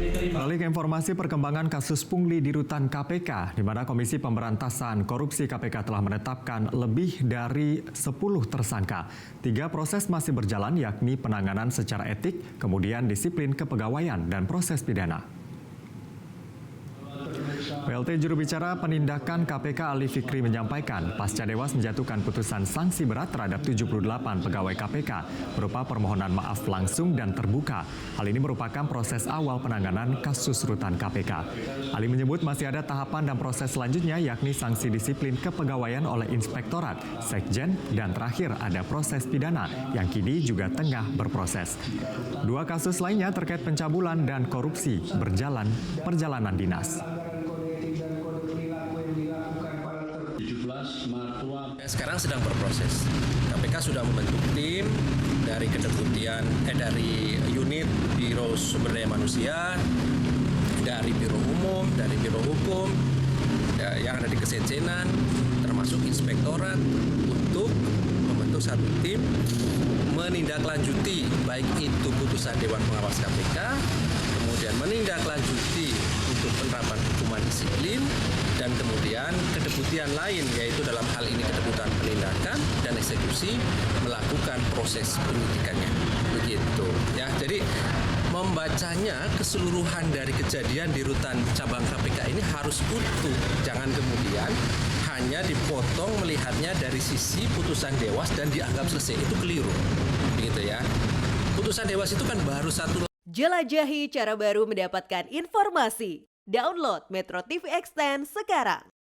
Beralih ke informasi perkembangan kasus pungli di rutan KPK, di mana Komisi Pemberantasan Korupsi KPK telah menetapkan lebih dari 10 tersangka. 3 proses masih berjalan, yakni penanganan secara etik, kemudian disiplin kepegawaian, dan proses pidana. PLT juru bicara penindakan KPK Ali Fikri menyampaikan, pasca Dewas menjatuhkan putusan sanksi berat terhadap 78 pegawai KPK berupa permohonan maaf langsung dan terbuka. Hal ini merupakan proses awal penanganan kasus rutan KPK. Ali menyebut masih ada tahapan dan proses selanjutnya, yakni sanksi disiplin kepegawaian oleh Inspektorat, Sekjen, dan terakhir ada proses pidana yang kini juga tengah berproses. 2 kasus lainnya terkait pencabulan dan korupsi berjalan perjalanan dinas. Sekarang sedang berproses. KPK sudah membentuk tim dari dari unit Biro Sumber Daya Manusia, dari Biro Umum, dari Biro Hukum, yang ada di Kesekjenan, termasuk Inspektorat, untuk membentuk satu tim menindaklanjuti baik itu putusan Dewan Pengawas KPK, kemudian menindaklanjuti untuk penerapan hukuman disiplin, dan kemudian kedeputian lain, yaitu dalam hal ini kedeputian penindakan dan eksekusi, melakukan proses penyidikannya. Begitu ya. Jadi membacanya keseluruhan dari kejadian di rutan cabang KPK ini harus utuh. Jangan kemudian hanya dipotong melihatnya dari sisi putusan Dewas dan dianggap selesai. Itu keliru. Begitu ya. Putusan Dewas itu kan baru satu. Jelajahi cara baru mendapatkan informasi. Download Metro TV Extend sekarang.